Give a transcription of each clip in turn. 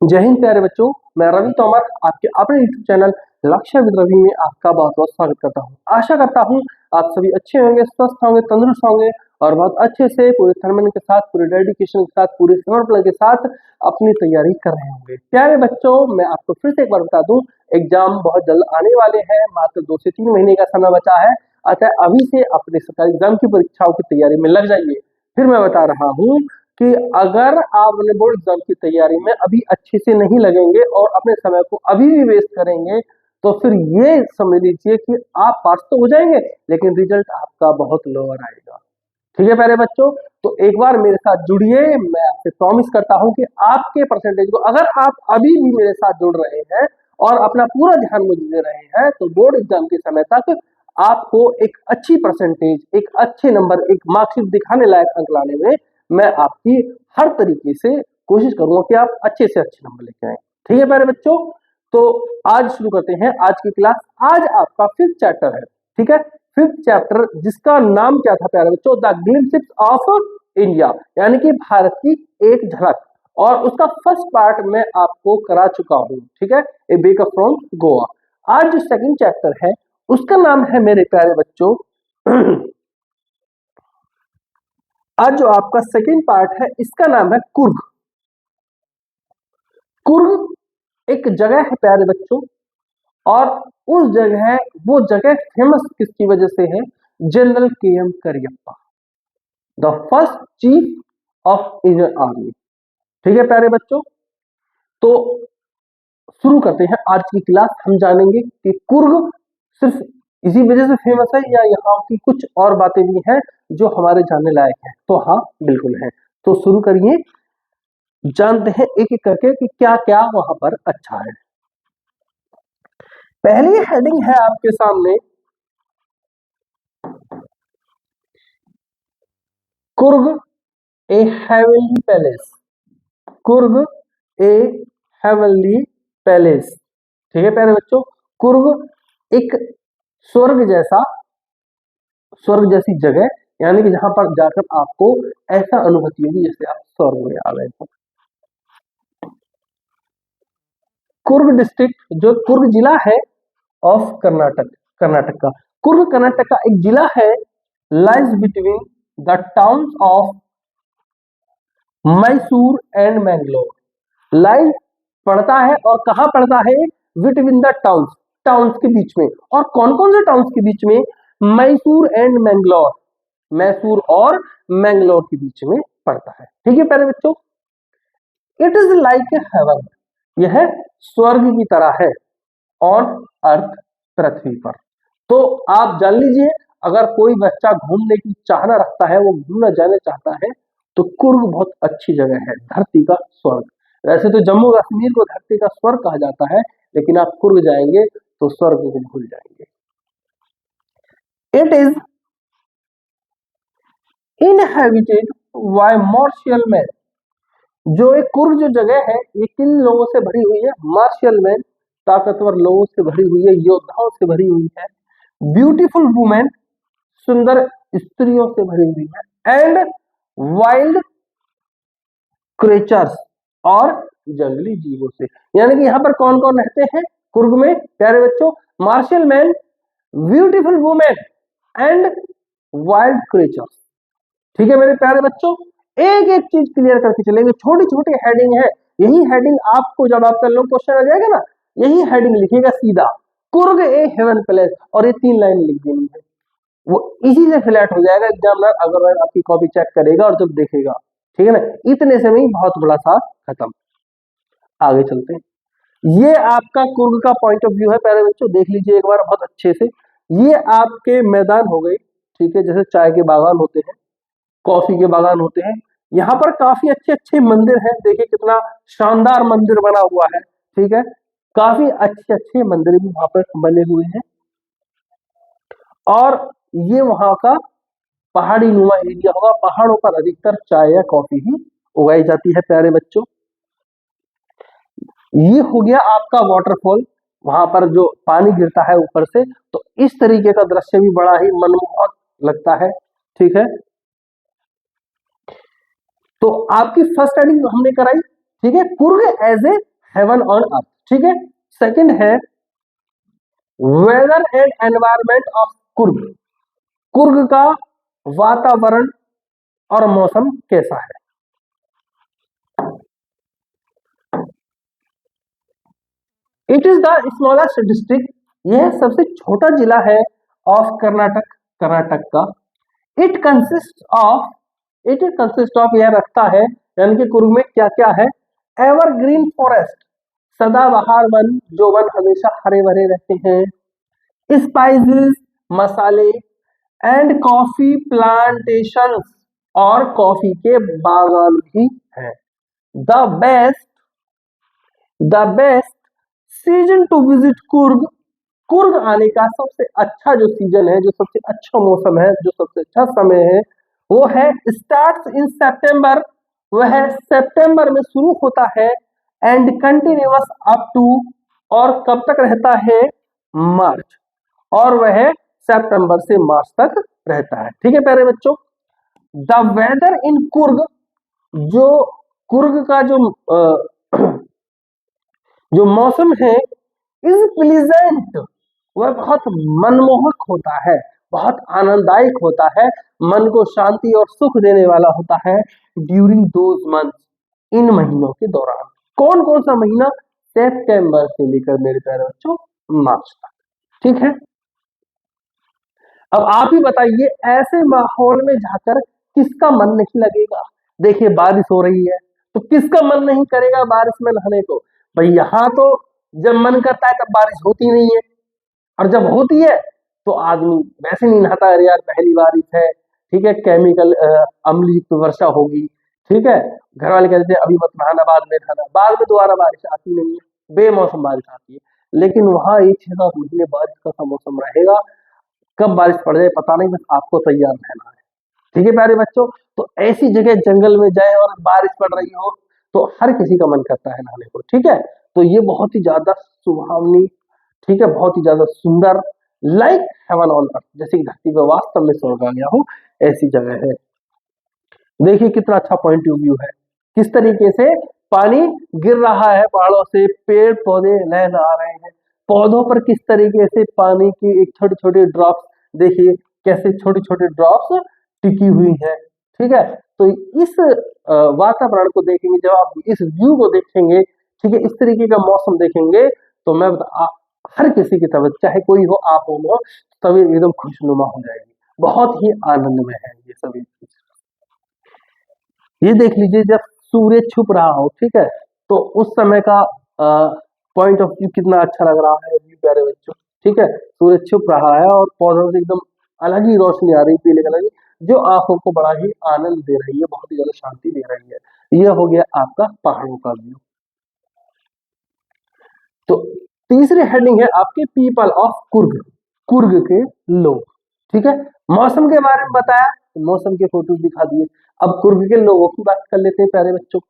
जय हिंद प्यारे बच्चों, मैं रवि तोमर आपके अपने यूट्यूब चैनल लक्ष्य विद रवि में आपका बहुत बहुत स्वागत करता हूं। आशा करता हूं आप सभी अच्छे होंगे, स्वस्थ होंगे, तंदुरुस्त होंगे और बहुत अच्छे से पूरे थर्मन के साथ, पूरे डेडिकेशन के साथ, पूरे समर्पण के साथ अपनी तैयारी कर रहे होंगे। प्यारे बच्चों, मैं आपको फिर से एक बार बता दूं, एग्जाम बहुत जल्द आने वाले हैं, मात्र 2 से 3 महीने का समय बचा है। अतः अभी से अपने सरकारी एग्जाम की परीक्षाओं की तैयारी में लग जाइए। फिर मैं बता रहा हूँ कि अगर आप अपने बोर्ड एग्जाम की तैयारी में अभी अच्छे से नहीं लगेंगे और अपने समय को अभी भी वेस्ट करेंगे, तो फिर ये समझ लीजिए कि आप पास तो हो जाएंगे लेकिन रिजल्ट आपका बहुत लोअर आएगा। ठीक है प्यारे बच्चों, तो एक बार मेरे साथ जुड़िए। मैं आपसे प्रॉमिस करता हूं कि आपके परसेंटेज को, अगर आप अभी भी मेरे साथ जुड़ रहे हैं और अपना पूरा ध्यान मुझे दे रहे हैं, तो बोर्ड एग्जाम के समय तक आपको एक अच्छी परसेंटेज, एक अच्छे नंबर, एक मार्कशीट दिखाने लायक अंक लाने में मैं आपकी हर तरीके से कोशिश करूंगा कि आप अच्छे से अच्छे नंबर लेके आए। ठीक है प्यारे बच्चों, तो आज शुरू करते हैं आज की क्लास। आज आपका 5th चैप्टर है। ठीक है, 5th चैप्टर जिसका नाम क्या था प्यारे बच्चों? द ग्लिम्पसेस ऑफ इंडिया, यानी कि भारत की एक झलक। और उसका फर्स्ट पार्ट मैं आपको करा चुका हूं। ठीक है, ए बेकअप फ्रॉम गोवा। आज जो सेकंड चैप्टर है उसका नाम है मेरे प्यारे बच्चों आज जो आपका सेकंड पार्ट है इसका नाम है कुर्ग। कुर्ग एक जगह है प्यारे बच्चों, और उस जगह, वो जगह फेमस किसकी वजह से है? General KM. Cariappa, the first chief of Indian army. ठीक है प्यारे बच्चों, तो शुरू करते हैं आज की क्लास। हम जानेंगे कि कुर्ग सिर्फ इसी वजह से फेमस है या यहाँ की कुछ और बातें भी हैं जो हमारे जानने लायक हैं। तो हाँ, बिल्कुल है। तो शुरू करिए, जानते हैं एक एक करके कि क्या क्या वहां पर अच्छा है। पहली हेडिंग है आपके सामने, कुर्ग ए हेवनली पैलेस। कुर्ग ए हेवनली पैलेस। ठीक है प्यारे बच्चों, कुर्ग एक स्वर्ग जैसी जगह, यानी कि जहां पर जाकर आपको ऐसा अनुभूति होगी जैसे आप स्वर्ग में आ गए हो। कुर्ग डिस्ट्रिक्ट, जो कुर्ग जिला है ऑफ कर्नाटक का, कुर्ग कर्नाटक का एक जिला है। Lies between the towns of Mysore and Mangalore. Lies पड़ता है, और कहां पड़ता है? बिटवीन द टाउन्स के बीच में। और कौन कौन से टाउन्स के बीच में? मैसूर एंड मैंगलोर, मैसूर और मैंगलोर के बीच में पड़ता है। ठीक है प्यारे बच्चों, it is like a heaven, यह स्वर्ग की तरह है ऑन अर्थ, पृथ्वी पर। तो आप जान लीजिए, अगर कोई बच्चा घूमने की चाहना रखता है, वो घूमना जाना चाहता है, तो कुर्ग बहुत अच्छी जगह है, धरती का स्वर्ग। वैसे तो जम्मू कश्मीर को धरती का स्वर्ग कहा जाता है, लेकिन आप कुर्ग जाएंगे तो स्वर्ग को भूल जाएंगे। It is inhabited bye martial man. जो एक कुर्ग जो जगह है, ये किन लोगों से भरी हुई है? मार्शियल मैन, ताकतवर लोगों से भरी हुई है, योद्धाओं से भरी हुई है। ब्यूटीफुल वुमेन, सुंदर स्त्रियों से भरी हुई है। एंड वाइल्ड क्रिएचर्स, और जंगली जीवों से। यानी कि यहाँ पर कौन कौन रहते हैं कुर्ग में प्यारे बच्चों? Martial man, beautiful women and wild creatures. ठीक है मेरे प्यारे बच्चों, एक एक चीज क्लियर करके चलेंगे। छोटी छोटी हेडिंग है, यही हेडिंग आपको जब आपका लोग क्वेश्चन आ जाएगा ना, यही हेडिंग लिखिएगा सीधा, कुर्ग ए हेवन पैलेस, और ये 3 लाइन लिख देनी है। वो इसी से फ्लैट हो जाएगा एग्जामिनर, अगर आपकी कॉपी चेक करेगा और जब देखेगा। ठीक है ना, इतने से नहीं, बहुत बड़ा सा खत्म। आगे चलते हैं। ये आपका कुर्ग का पॉइंट ऑफ व्यू है प्यारे बच्चों, देख लीजिए एक बार बहुत अच्छे से। ये आपके मैदान हो गए, ठीक है, जैसे चाय के बागान होते हैं, कॉफी के बागान होते हैं। यहाँ पर काफी अच्छे अच्छे मंदिर हैं, देखिए कितना शानदार मंदिर बना हुआ है। ठीक है, काफी अच्छे अच्छे मंदिर भी वहां पर बने हुए हैं। और ये वहां का पहाड़ी नुमा एरिया होगा, पहाड़ों पर अधिकतर चाय या कॉफी ही उगाई जाती है प्यारे बच्चों। ये हो गया आपका वाटरफॉल, वहां पर जो पानी गिरता है ऊपर से, तो इस तरीके का दृश्य भी बड़ा ही मनमोहक लगता है। ठीक है, तो आपकी फर्स्ट हेडिंग हमने कराई। ठीक है, Coorg as a heaven on earth. ठीक है, सेकंड है weather and environment of Coorg, Coorg का वातावरण और मौसम कैसा है। It is the smallest district, यह सबसे छोटा जिला है ऑफ कर्नाटक, कर्नाटक का। इट कंसिस्ट ऑफ यह रखता है, यानी कि कुर्ग में क्या क्या है, एवरग्रीन फॉरेस्ट, सदाबहार वन, जो वन हमेशा हरे भरे रहते हैं, स्पाइसेस, मसाले, एंड कॉफी प्लांटेशंस, और कॉफी के बागान भी हैं। The best season two visit Coorg, Coorg आने का सबसे अच्छा जो सीजन है, जो सबसे अच्छा मौसम है, जो सबसे अच्छा समय है, वो है स्टार्ट्स इन सितंबर, वह सितंबर में शुरू होता है, एंड कंटिन्यूअस अप टू, और कब तक रहता है, मार्च, और वह सितंबर से मार्च तक रहता है। ठीक है प्यारे बच्चों, द वेदर इन कुर्ग, जो कुर्ग का जो मौसम है, इज प्लीजेंट, वह बहुत मनमोहक होता है, बहुत आनंददायक होता है, मन को शांति और सुख देने वाला होता है, ड्यूरिंग दोज मंथ्स, इन महीनों के दौरान। कौन कौन सा महीना, सितंबर से लेकर मेरे प्यारे बच्चों मार्च तक। ठीक है, अब आप ही बताइए, ऐसे माहौल में जाकर किसका मन नहीं लगेगा। देखिए बारिश हो रही है, तो किसका मन नहीं करेगा बारिश में नहाने को। भाई यहाँ तो जब मन करता है तब बारिश होती नहीं है, और जब होती है तो आदमी वैसे नहीं नहाता, अरे यार पहली बारिश है, ठीक है, केमिकल अम्ल युक्त वर्षा होगी, ठीक है, घर वाले कहते हैं अभी मत नहाना, बाद में नहाना, बाद में दोबारा बारिश आती नहीं है, बेमौसम बारिश आती है। लेकिन वहां 1-6-7 महीने बारिश का मौसम रहेगा, कब बारिश पड़ जाए पता नहीं, बस आपको तैयार रहना है। ठीक है प्यारे बच्चों, तो ऐसी जगह जंगल में जाए और बारिश पड़ रही हो तो हर किसी का मन करता है नहाने को। ठीक है, तो ये बहुत ही ज्यादा सुहावनी, ठीक है, बहुत ही ज्यादा सुंदर, लाइक हेवन ऑन अर्थ, जैसे कि धरती पे वास्तव में स्वर्ग आ गया हो, ऐसी जगह है। देखिए कितना अच्छा पॉइंट ऑफ व्यू है, किस तरीके से पानी गिर रहा है पहाड़ों से, पेड़ पौधे लहरा रहे हैं, पौधों पर किस तरीके से पानी की एक छोटी छोटी ड्रॉप्स, देखिए कैसे छोटी छोटी ड्रॉप्स टिकी हुई है। ठीक है, तो इस वातावरण को देखेंगे, जब आप इस व्यू को देखेंगे, ठीक है, इस तरीके का मौसम देखेंगे, तो मैं हर किसी की तबीयत, चाहे कोई हो आप हो, तबीयत एकदम खुशनुमा हो जाएगी, बहुत ही आनंद में है ये सभी। ये देख लीजिए जब सूर्य छुप रहा हो, ठीक है, तो उस समय का पॉइंट ऑफ व्यू कितना अच्छा लग रहा है व्यू प्यारे बच्चों। ठीक है, सूर्य छुप रहा है और पौधों से एकदम अलग ही रोशनी आ रही, पीले कलर की, जो आंखों को बड़ा ही आनंद दे रही है, बहुत ही ज्यादा शांति दे रही है। यह हो गया आपका पहाड़ों का व्यू। तो तीसरी हेडिंग है आपके पीपल ऑफ कुर्ग, कुर्ग के लोग। ठीक है, मौसम के बारे में बताया, तो मौसम के फोटोज दिखा दिए। अब कुर्ग के लोगों की बात कर लेते हैं प्यारे बच्चों।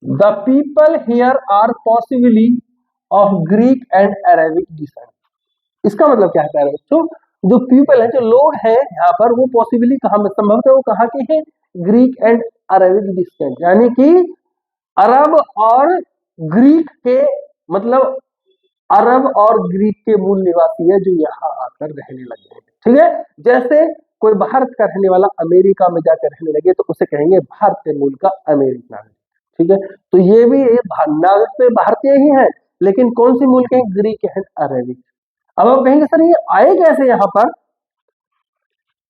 The people here are possibly of Greek and Arabic descent. इसका मतलब क्या है प्यारे बच्चों, जो पीपल है, जो लोग हैं यहाँ पर, वो पॉसिबली कहाँ में संभव है, वो कहाँ के हैं, ग्रीक एंड अरेबिक डिसेंट, यानी कि अरब और ग्रीक के, मतलब अरब और ग्रीक के मूल निवासी है, जो यहाँ आकर रहने लगे हैं। ठीक है, जैसे कोई भारत का रहने वाला अमेरिका में जाकर रहने लगे तो उसे कहेंगे भारतीय मूल का अमेरिकन नागरिक। ठीक है, तो ये भी नागरिक तो भारतीय ही है, लेकिन कौन सी मूल के हैं, ग्रीक एंड अरेबिक। अब आप कहेंगे सर ये आए कैसे यहाँ पर,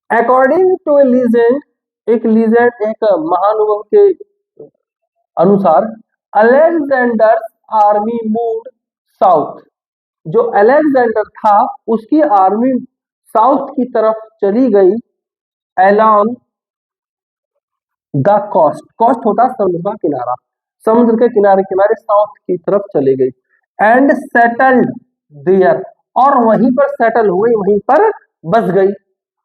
अकॉर्डिंग टू ए लीजेंड, एक लीजेंड, एक महानुभव के अनुसार, अलेक्जेंडर आर्मी मूव्ड साउथ, जो अलेक्जेंडर था उसकी आर्मी साउथ की तरफ चली गई, अलोंग द कोस्ट, कोस्ट होता समुद्र का किनारा, समुद्र के किनारे किनारे साउथ की तरफ चली गई, एंड सेटल्ड देयर, और वहीं पर सेटल हो गई, वहीं पर बस गई।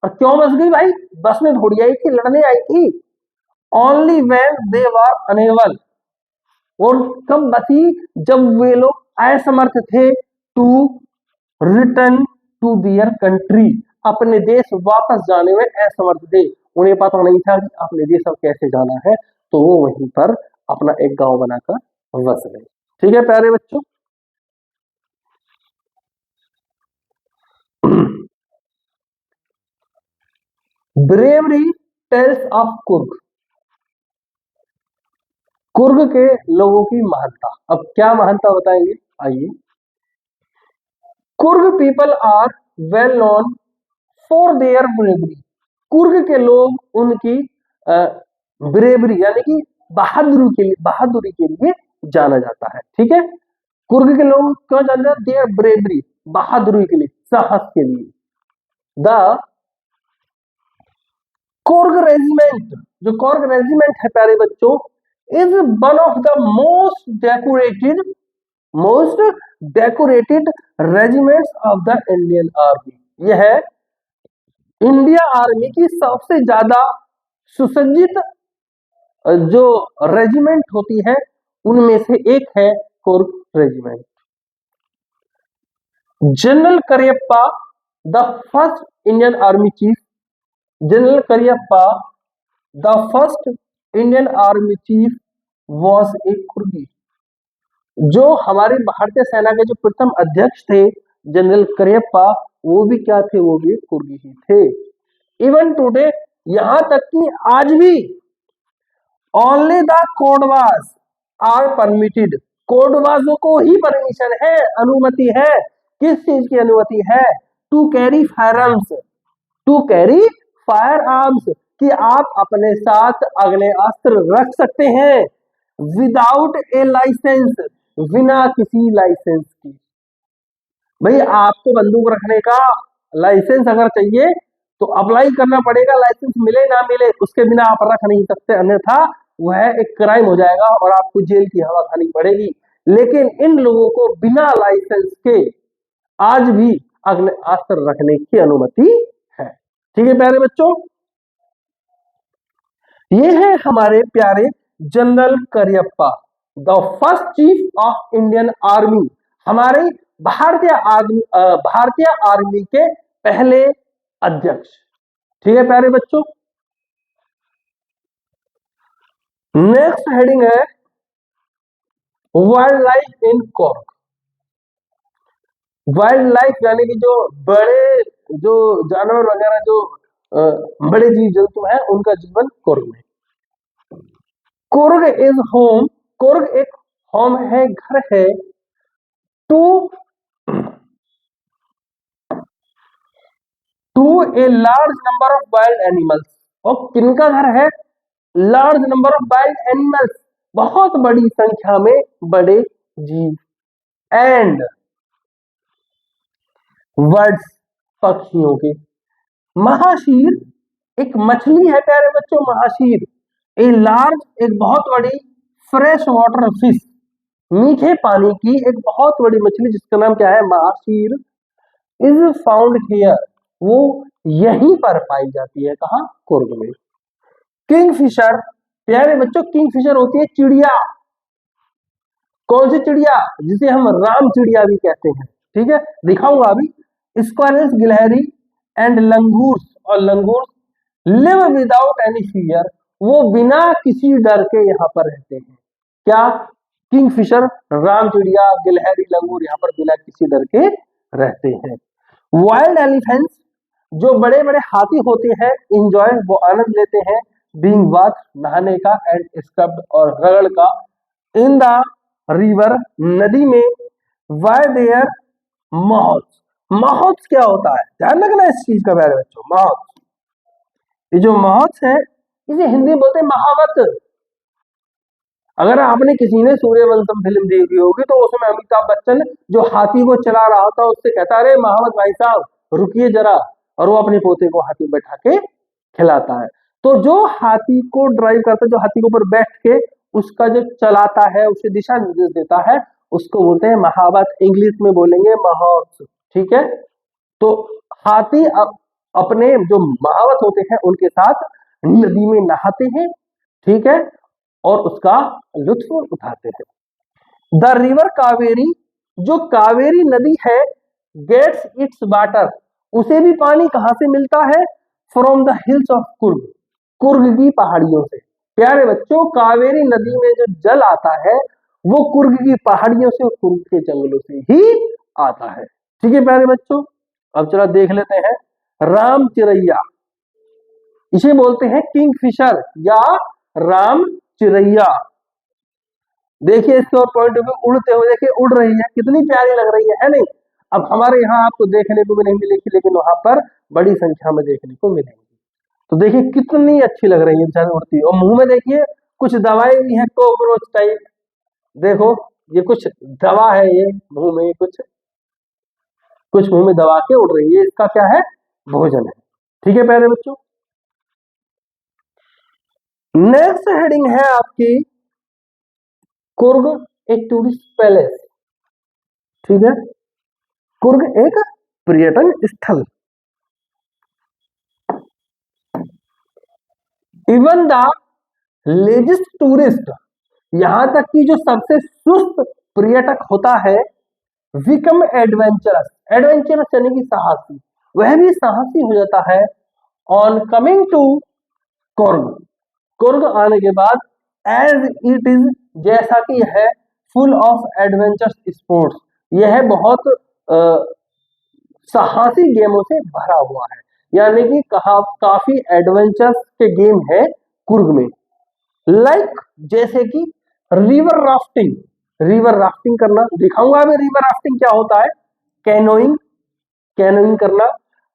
और क्यों बस गई भाई, बस में थोड़ी आई थी, लड़ने आई थी। Only when they were unable, और कब बसी, जब वे लोग असमर्थ थे, to return to their country, अपने देश वापस जाने में असमर्थ थे, उन्हें पता नहीं था कि अपने देश अब कैसे जाना है, तो वो वहीं पर अपना एक गांव बनाकर बस गए। ठीक है प्यारे बच्चों, bravery tales of Coorg, Coorg के लोगों की महानता। अब क्या महानता बताएंगे, आइए। Coorg people are well known for their bravery, Coorg के लोग उनकी ब्रेवरी यानी कि बहादुरी के लिए जाना जाता है। ठीक है, कुर्ग के लोग क्यों जाना जाते हैं, देयर ब्रेवरी, बहादुरी के लिए, साहस के लिए। द कुर्ग रेजिमेंट, जो कुर्ग रेजिमेंट है प्यारे बच्चों, is one of the most decorated regiments of the Indian army. यह है इंडिया आर्मी की सबसे ज्यादा सुसज्जित जो रेजिमेंट होती है उनमें से एक है Coorg regiment. General Cariappa the first Indian army chief, general Cariappa the first Indian army chief was a Coorgi, जो हमारी भारतीय सेना के जो प्रथम अध्यक्ष थे जनरल करियप्पा, वो भी क्या थे, वो भी कुर्गी ही थे। इवन टुडे, यहां तक कि आज भी ओनली द कोडवास आर परमिटेड, कोडवासों को ही परमिशन है, अनुमति है, किस चीज की अनुमति है, to carry firearms, to carry firearms, कि आप अपने साथ अग्नि अस्त्र रख सकते हैं विदाउट ए लाइसेंस, बिना किसी लाइसेंस की। भाई आपको बंदूक रखने का लाइसेंस अगर चाहिए तो अप्लाई करना पड़ेगा, लाइसेंस मिले ना मिले उसके बिना आप रख नहीं सकते, अन्यथा वह एक क्राइम हो जाएगा और आपको जेल की हवा खानी पड़ेगी। लेकिन इन लोगों को बिना लाइसेंस के आज भी अग्निअस्त्र रखने की अनुमति है। ठीक है प्यारे बच्चों, ये है हमारे प्यारे general Cariappa, the first chief of Indian army, हमारे भारतीय आर्मी के पहले अध्यक्ष। ठीक है प्यारे बच्चों, नेक्स्ट हेडिंग है wild life in Coorg. Wild life यानी कि जो बड़े जो जानवर वगैरह जो बड़े जीव जंतु हैं उनका जीवन कुर्ग में। कुर्ग इज होम, कुर्ग एक होम है, घर है, to a large number of wild animals, और किनका घर है, large number of wild animals, बहुत बड़ी संख्या में बड़े जीव, एंड बर्ड्स, पक्षियों के। महाशीर एक मछली है प्यारे बच्चों, महाशीर ए लार्ज, एक बहुत बड़ी फ्रेश वाटर फिश, मीठे पानी की एक बहुत बड़ी मछली जिसका नाम क्या है, महाशीर, इज फाउंड हियर, वो यहीं पर पाई जाती है, कहां, कुर्ग में। किंगफिशर, प्यारे बच्चों किंगफिशर होती है चिड़िया, कौन सी चिड़िया, जिसे हम राम चिड़िया भी कहते हैं। ठीक है, दिखाऊंगा अभी। स्क्वायरल्स, गिलहरी एंड लंगूर्स, और langurs live without any fear, वो बिना किसी डर के यहाँ पर रहते हैं। क्या, किंगफिशर, राम चिड़िया, गिलहरी, लंगूर यहाँ पर बिना किसी डर के रहते हैं। वाइल्ड एलिफेंट्स, जो बड़े बड़े हाथी होते हैं, इंजॉय, वो आनंद लेते हैं, बीइंग बाथ, नहाने का, एंड स्क्रब्ड, और रगड़ का, इन द रिवर, नदी में, वाई देयर मॉथ्स, मॉथ्स क्या होता है, ध्यान रखना इस चीज का प्यारे बच्चों, मॉथ्स, ये जो मॉथ्स है इसे हिंदी में बोलते हैं महावत। अगर आपने किसी ने सूर्यवंशम फिल्म देखी होगी तो उसमें अमिताभ बच्चन जो हाथी को चला रहा था उससे कहता, अरे महावत भाई साहब रुकिए जरा, और वो अपने पोते को हाथी बैठा के खिलाता है। तो जो हाथी को ड्राइव करता है, जो हाथी के ऊपर बैठ के उसका जो चलाता है, उसे दिशा निर्देश देता है, उसको बोलते हैं महावत, इंग्लिश में बोलेंगे महावत। ठीक है, तो हाथी अपने जो महावत होते हैं उनके साथ नदी में नहाते हैं, ठीक है, और उसका लुत्फ उठाते हैं। द रिवर कावेरी, जो कावेरी नदी है, गेट्स इट्स वाटर, उसे भी पानी कहां से मिलता है, from the hills of Coorg, Coorg की पहाड़ियों से। प्यारे बच्चों, कावेरी नदी में जो जल आता है वो कुर्ग की पहाड़ियों से और कुर्ग के जंगलों से ही आता है। ठीक है प्यारे बच्चों, अब चलो देख लेते हैं राम चिरैया। इसे बोलते हैं किंगफिशर या राम चिरैया। देखिए इसके और पॉइंट पे उड़ते हुए, देखिए उड़ रही है, कितनी प्यारी लग रही है नहीं? अब हमारे यहाँ आपको देखने को भी नहीं मिलेगी, लेकिन वहां पर बड़ी संख्या में देखने को मिलेंगी। तो देखिए कितनी अच्छी लग रही है बेचारी उड़ती, और मुंह में देखिए कुछ दवाई भी है कॉकरोच टाइप। देखो ये कुछ दवा है, ये मुंह में कुछ कुछ मुंह में दबा के उड़ रही है, इसका क्या है? भोजन है। ठीक है प्यारे बच्चों, नेक्स्ट हेडिंग है आपकी कुर्ग एक टूरिस्ट पैलेस। ठीक है, कुर्ग एक पर्यटन स्थल। इवन द लेजिस्ट टूरिस्ट, यहां तक कि जो सबसे सुस्त पर्यटक होता है, विकम एडवेंचरस, एडवेंचरस यानी कि साहसी, वह भी साहसी हो जाता है on coming to Coorg, Coorg आने के बाद, एज इट इज, जैसा कि है फुल ऑफ एडवेंचर्स स्पोर्ट्स, यह बहुत साहसी गेमों से भरा हुआ है, यानी कि काफी एडवेंचर्स के गेम है कुर्ग में। लाइक जैसे कि रिवर राफ्टिंग, रिवर राफ्टिंग करना दिखाऊंगा अभी, रिवर राफ्टिंग क्या होता है, कैनोइंग, कैनोइंग करना,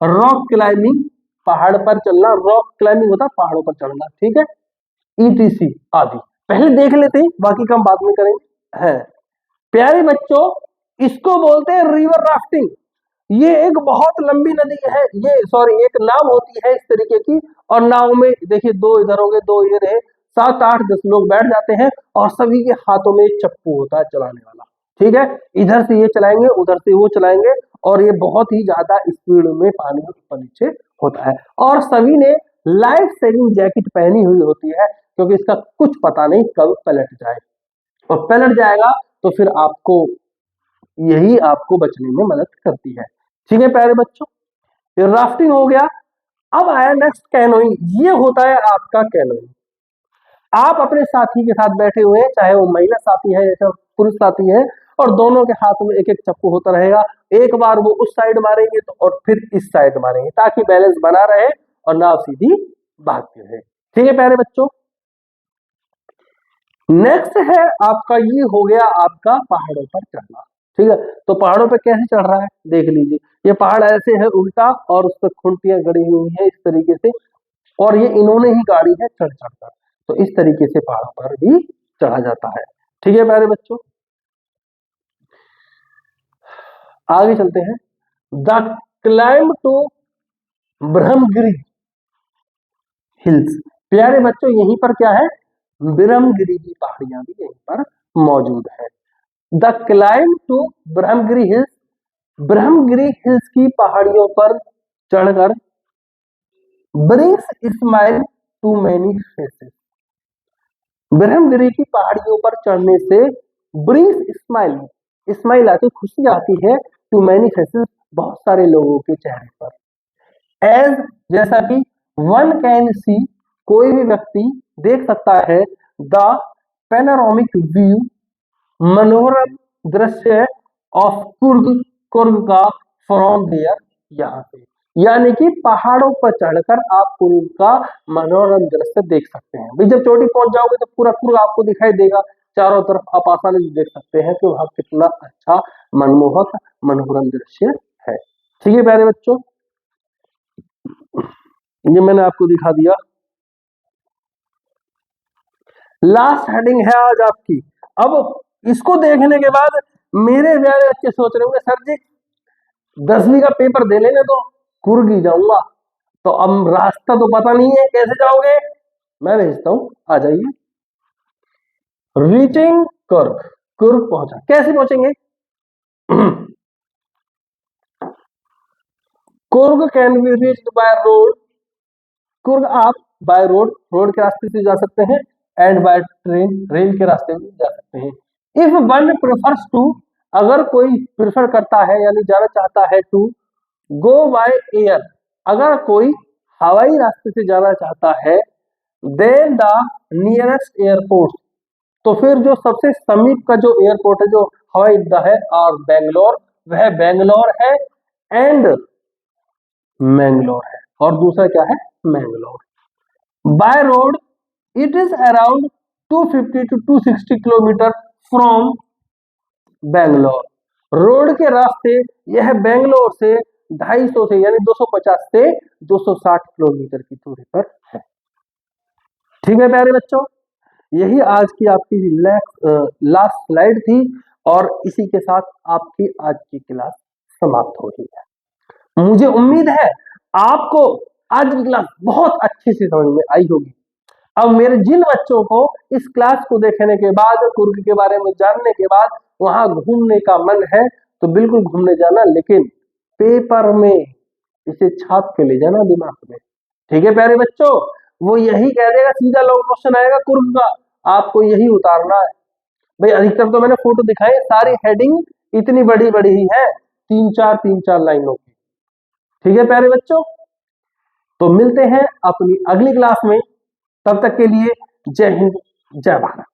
रॉक क्लाइंबिंग, पहाड़ पर चलना, रॉक क्लाइंबिंग होता है पहाड़ों पर चढ़ना, ठीक है, ईटीसी आदि। पहले देख लेते हैं, बाकी का हम बाद में करेंगे। है प्यारे बच्चों, इसको बोलते हैं रिवर राफ्टिंग। ये एक बहुत लंबी नदी है, ये सॉरी एक नाव होती है इस तरीके की, और नाव में देखिए दो इधर हो गए, दो इधर है, 7 8 10 लोग बैठ जाते हैं, और सभी के हाथों में एक चप्पू होता है चलाने वाला। ठीक है, इधर से ये चलाएंगे, उधर से वो चलाएंगे, और ये बहुत ही ज्यादा स्पीड में पानी ऊपर नीचे होता है, और सभी ने लाइफ सेविंग जैकेट पहनी हुई होती है, क्योंकि इसका कुछ पता नहीं कब पलट जाए, और पलट जाएगा तो फिर आपको यही आपको बचने में मदद करती है। ठीक है प्यारे बच्चों, ये राफ्टिंग हो गया। अब आया नेक्स्ट कैनोइंग, ये होता है आपका कैनोइंग। आप अपने साथी के साथ बैठे हुए हैं, चाहे वो महिला साथी है या पुरुष साथी है, और दोनों के हाथ में एक एक चप्पू होता रहेगा, एक बार वो उस साइड मारेंगे तो और फिर इस साइड मारेंगे, ताकि बैलेंस बना रहे और नाव सीधी भागती रहे। ठीक है प्यारे बच्चों, नेक्स्ट है आपका, ये हो गया आपका पहाड़ों पर चढ़ना। ठीक है, तो पहाड़ों पे कैसे चढ़ रहा है देख लीजिए, ये पहाड़ ऐसे है उल्टा, और उस पर खुंटियां गड़ी हुई है इस तरीके से, और ये इन्होंने ही गाड़ी है चढ़ चढ़कर, तो इस तरीके से पहाड़ों पर भी चढ़ा जाता है। ठीक है प्यारे बच्चों, आगे चलते हैं। The climb to Brahmagiri hills. प्यारे बच्चों, यहीं पर क्या है, ब्रह्मगिरी की पहाड़ियां भी यहीं पर मौजूद है। The climb to Brahmagiri hills, Brahmagiri hills की पहाड़ियों पर चढ़कर brings smile to many faces, Brahmagiri की पहाड़ियों पर चढ़ने से ब्रिंग्स स्माइल, स्माइल आती, खुशी आती है, टू मैनी फेसेस, बहुत सारे लोगों के चेहरे पर। एज जैसा कि वन कैन सी, कोई भी व्यक्ति देख सकता है, द पैनोरामिक व्यू, मनोरम दृश्य ऑफ कुर्ग, कुर्ग का, फ्रॉम देयर, यहाँ से, यानी कि पहाड़ों पर चढ़कर आप कुर्ग का मनोरम दृश्य देख सकते हैं। भाई जब चोटी पहुंच जाओगे तो पूरा कुर्ग आपको दिखाई देगा, चारों तरफ आप आसानी से देख सकते हैं कि वहां कितना अच्छा मनमोहक मनोरम दृश्य है। ठीक है प्यारे बच्चों, ये मैंने आपको दिखा दिया। लास्ट हेडिंग है आज आपकी। अब इसको देखने के बाद मेरे प्यारे बच्चे सोच रहे होंगे, सर जी 10वीं का पेपर दे लेने तो कुर्ग ही जाऊंगा, तो अब रास्ता तो पता नहीं है, कैसे जाओगे? मैं भेजता हूं, आ जाइए। रीचिंग कुर्ग, कुर्ग पहुंचा, कैसे पहुंचेंगे? Coorg can be reached by road, Coorg आप बाय रोड, रोड के रास्ते से जा सकते हैं, एंड बाय ट्रेन, रेल के रास्ते से जा सकते हैं। इफ वन प्रेफर्स टू, अगर कोई प्रेफर करता है यानी जाना चाहता है, टू गो बाय एयर, अगर कोई हवाई रास्ते से जाना चाहता है, देन द नियरेस्ट एयरपोर्ट, तो फिर जो सबसे समीप का जो एयरपोर्ट है, जो हवाई अड्डा है और बेंगलोर, वह बेंगलोर है एंड मैंगलोर है, और दूसरा क्या है, Mangalore. By road it is around 250 to 260 kilometre from Bangalore, road के रास्ते यह बेंगलोर से 250 से यानी 250 से 260 किलोमीटर की दूरी पर है। ठीक है प्यारे बच्चों, यही आज की आपकी लास्ट स्लाइड थी और इसी के साथ आपकी आज की क्लास समाप्त हो रही है। मुझे उम्मीद है आपको आज की क्लास बहुत अच्छे से समझ में आई होगी। अब मेरे जिन बच्चों को इस क्लास को देखने के बाद, कुर्ग के बारे में जानने के बाद वहां घूमने का मन है तो बिल्कुल घूमने जाना, लेकिन पेपर में इसे छाप के ले जाना दिमाग में। ठीक है प्यारे बच्चों, वो यही कह देगा, सीधा लॉन्ग क्वेश्चन आएगा कुर्ग का, आपको यही उतारना है। भाई अधिकतर तो मैंने फोटो दिखाई, सारी हेडिंग इतनी बड़ी बड़ी ही है, 3-4 लाइनों की। ठीक है प्यारे बच्चों, तो मिलते हैं अपनी अगली क्लास में, तब तक के लिए जय हिंद जय भारत।